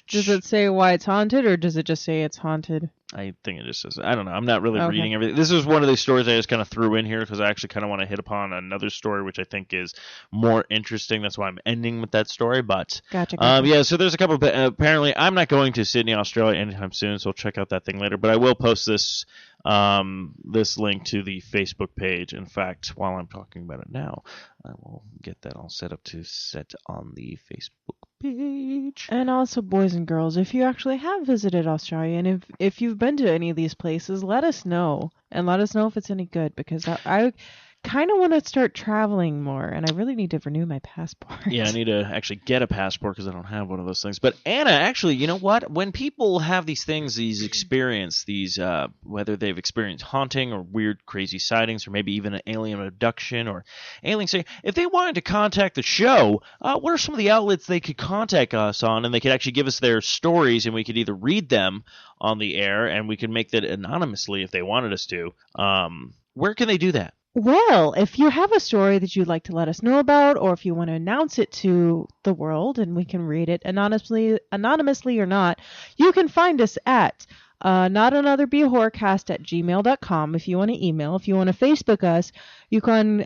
Does it say why it's haunted, or does it just say it's haunted? I think it just says, I don't know. I'm not really reading everything. This is one of these stories I just kind of threw in here because I actually kind of want to hit upon another story which I think is more interesting. That's why I'm ending with that story. But Gotcha. Yeah, so there's a couple. Apparently, I'm not going to Sydney, Australia anytime soon, so I'll check out that thing later. But I will post this link to the Facebook page. In fact, while I'm talking about it now, I will get that all set up to set on the Facebook page. And also, boys and girls, if you actually have visited Australia, and if you've been to any of these places, let us know. And let us know if it's any good, because I kind of want to start traveling more, and I really need to renew my passport. Yeah, I need to actually get a passport because I don't have one of those things. But Anna, actually, you know what? When people have these things, these experience, whether they've experienced haunting or weird, crazy sightings, or maybe even an alien abduction or alien sighting, if they wanted to contact the show, what are some of the outlets they could contact us on, and they could actually give us their stories, and we could either read them on the air, and we could make that anonymously if they wanted us to. Where can they do that? Well, if you have a story that you'd like to let us know about, or if you want to announce it to the world and we can read it anonymously or not, you can find us at notanotherBHorrorcast@gmail.com if you want to email. If you want to Facebook us, you can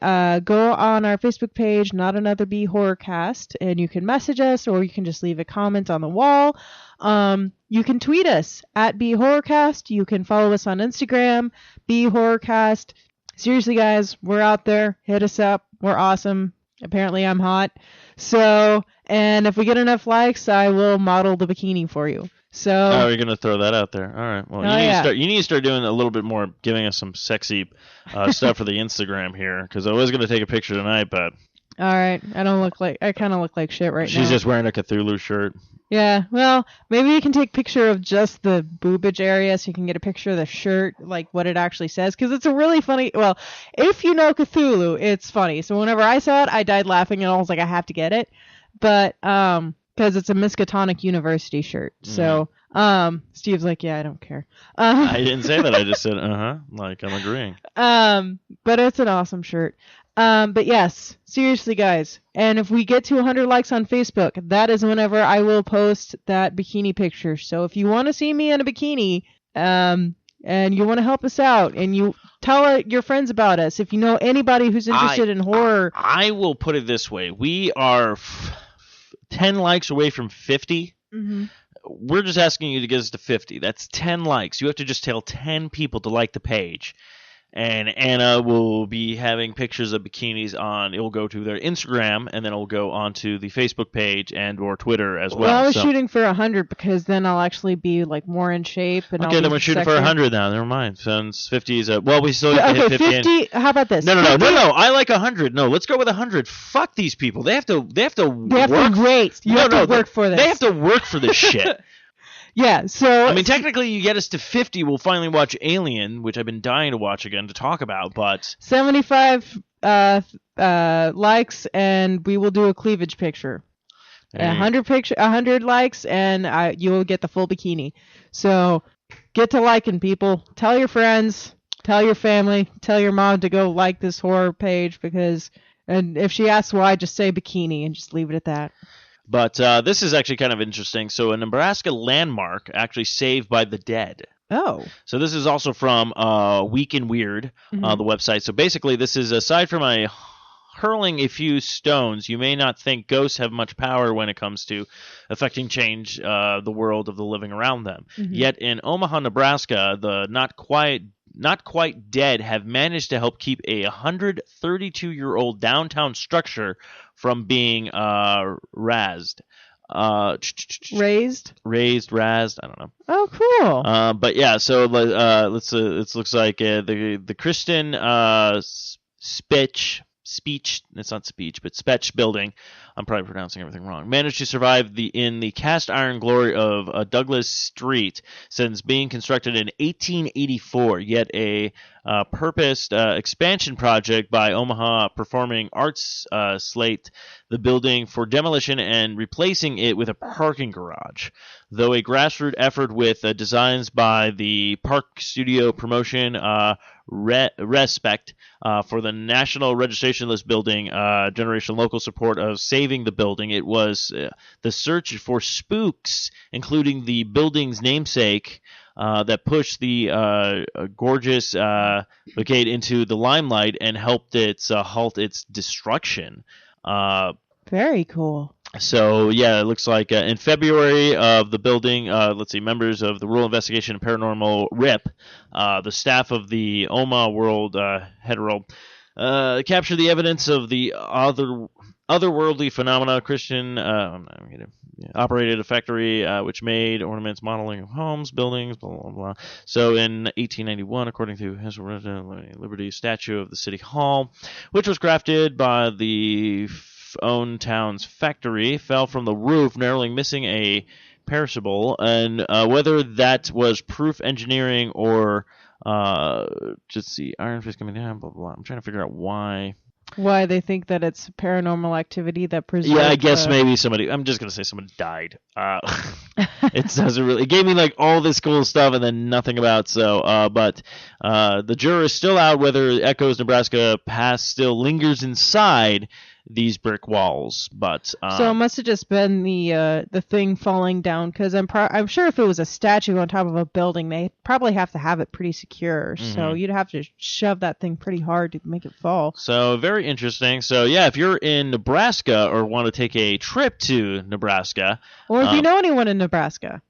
go on our Facebook page, Not Another B Horrorcast, and you can message us, or you can just leave a comment on the wall. You can tweet us at BHorrorcast. You can follow us on Instagram, BHorrorcast. Seriously, guys, we're out there. Hit us up. We're awesome. Apparently, I'm hot. So, and if we get enough likes, I will model the bikini for you. So. You're gonna throw that out there. All right. Well, you need to start doing a little bit more, giving us some sexy stuff for the Instagram here, because I was gonna take a picture tonight, but. All right. I kind of look like shit right now. She's just wearing a Cthulhu shirt. Yeah, well, maybe you can take a picture of just the boobage area so you can get a picture of the shirt, like what it actually says, because it's a really funny, well, if you know Cthulhu, it's funny. So whenever I saw it, I died laughing, and I was like, I have to get it. But, because it's a Miskatonic University shirt. So, Steve's like, yeah, I don't care. I didn't say that, I just said, like I'm agreeing. But it's an awesome shirt. But yes, seriously, guys. And if we get to 100 likes on Facebook, that is whenever I will post that bikini picture. So if you want to see me in a bikini, and you want to help us out, and you tell your friends about us, if you know anybody who's interested in horror. I will put it this way. We are 10 likes away from 50. Mm-hmm. We're just asking you to get us to 50. That's 10 likes. You have to just tell 10 people to like the page. And Anna will be having pictures of bikinis on. It will go to their Instagram, and then it will go onto the Facebook page and or Twitter as well. Well, I was shooting for 100 because then I'll actually be like more in shape. And okay, then we're shooting for 100 now. Never mind. Since 50 is we still have to hit 50. How about this? No. I like 100. No, let's go with 100. Fuck these people. They have to wait. You have to work for this. They have to work for this shit. Yeah, so... I mean, technically, you get us to 50, we'll finally watch Alien, which I've been dying to watch again to talk about, but... 75 likes, and we will do a cleavage picture. 100 likes, and you will get the full bikini. So, Get to liking, people. Tell your friends. Tell your family. Tell your mom to go like this horror page and if she asks why, just say bikini and just leave it at that. But this is actually kind of interesting. So a Nebraska landmark actually saved by the dead. Oh. So this is also from Week in Weird, the website. So basically, this is aside from hurling a few stones, you may not think ghosts have much power when it comes to affecting change the world of the living around them. Yet in Omaha, Nebraska, the not quite dead have managed to help keep a 132-year-old downtown structure from being razed. Raised, I don't know. Oh, cool. But yeah, so it looks like the Kristen Speech, it's not speech, but Spetch building, I'm probably pronouncing everything wrong, managed to survive in the cast iron glory of Douglas Street since being constructed in 1884, yet a purposed expansion project by Omaha Performing Arts slate the building for demolition and replacing it with a parking garage. Though a grassroots effort with designs by the Park Studio Promotion Respect for the National Registration List building generation local support of saving the building, it was the search for spooks, including the building's namesake, that pushed the gorgeous brigade into the limelight and helped it halt its destruction. Very cool. So, yeah, it looks like in February of the building, members of the Rural Investigation and Paranormal RIP, the staff of the Omaha World Herald, captured the evidence of the otherworldly phenomena. Christian operated a factory which made ornaments modeling of homes, buildings, blah, blah, blah. So in 1891, according to his Liberty statue of the City Hall, which was crafted by the own town's factory, fell from the roof, narrowly missing a perishable, and whether that was proof engineering or just see Iron Fist coming down, blah, blah, blah. I'm trying to figure out why they think that it's paranormal activity that preserved. Yeah, I guess maybe somebody. I'm just gonna say someone died. It doesn't really. It gave me like all this cool stuff and then nothing about. So, but the juror is still out whether Echoes Nebraska past still lingers inside these brick walls. But so it must have just been the thing falling down, because I'm sure if it was a statue on top of a building, they probably have to have it pretty secure. So you'd have to shove that thing pretty hard to make it fall. So very interesting. So yeah, if you're in Nebraska or want to take a trip to Nebraska, or if you know anyone in Nebraska,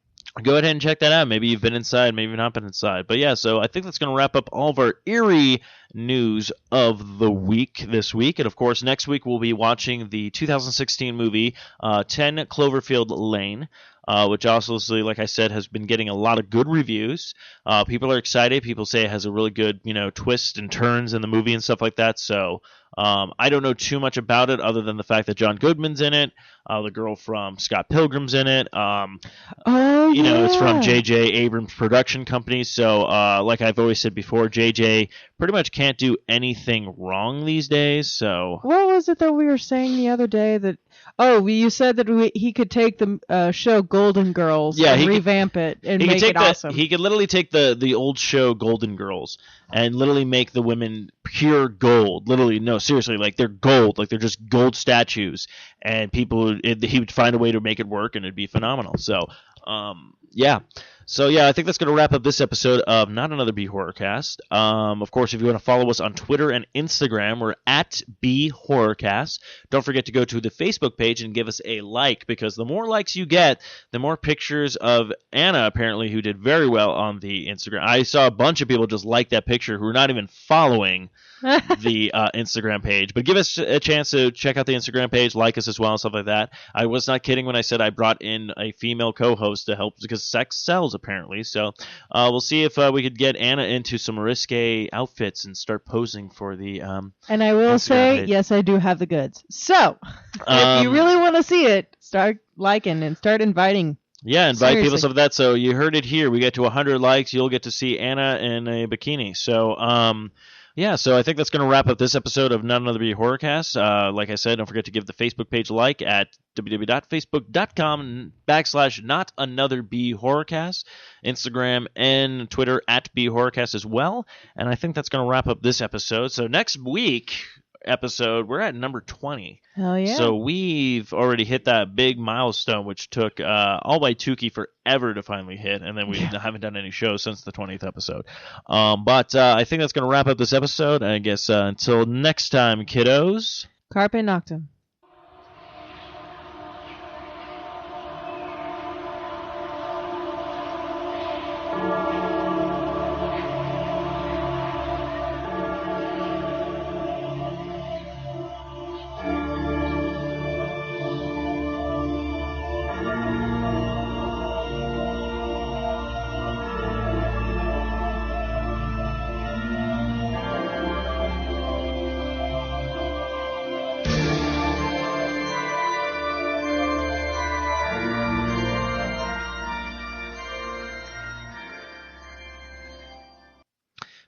go ahead and check that out. Maybe you've been inside, maybe you've not been inside. But yeah, so I think that's going to wrap up all of our eerie news of the week this week. And of course, next week we'll be watching the 2016 movie 10 Cloverfield Lane, which also, like I said, has been getting a lot of good reviews. People are excited. People say it has a really good, twist and turns in the movie and stuff like that. So I don't know too much about it other than the fact that John Goodman's in it. The girl from Scott Pilgrim's in it. It's from J.J. Abrams production company. So like I've always said before, J.J. pretty much can't do anything wrong these days. So what was it that we were saying the other day that? Oh, you said that he could take the show Golden Girls and revamp it and make it awesome. He could literally take the old show Golden Girls and literally make the women pure gold. Literally, no, seriously, like they're gold, like they're just gold statues, and he would find a way to make it work, and it'd be phenomenal. So, yeah. So, yeah, I think that's going to wrap up this episode of Not Another B Horrorcast. Of course, if you want to follow us on Twitter and Instagram, we're at B Horrorcast. Don't forget to go to the Facebook page and give us a like, because the more likes you get, the more pictures of Anna, apparently, who did very well on the Instagram. I saw a bunch of people just like that picture who are not even following the Instagram page. But give us a chance to check out the Instagram page, like us as well, and stuff like that. I was not kidding when I said I brought in a female co-host to help, because sex sells, apparently. So we'll see if we could get Anna into some risque outfits and start posing for the and I will say, page. Yes, I do have the goods. So if you really want to see it, start liking and start inviting. Yeah, invite people, stuff like that. So you heard it here. We get to 100 likes, you'll get to see Anna in a bikini. So Yeah, so I think that's going to wrap up this episode of Not Another Be Horrorcast. Like I said, don't forget to give the Facebook page a like at www.facebook.com/NotAnotherBeHorrorcast, Instagram and Twitter at BeHorrorcast as well. And I think that's going to wrap up this episode. So next week episode, we're at number 20. Hell yeah. So we've already hit that big milestone, which took All White Tukey forever to finally hit, and then we haven't done any shows since the 20th episode. But I think that's going to wrap up this episode, and I guess until next time, kiddos. Carpe Noctem.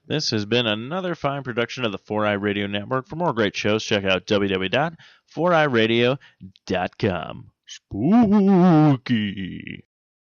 This has been another fine production of the 4i Radio Network. For more great shows, check out www.4iradio.com. Spooky.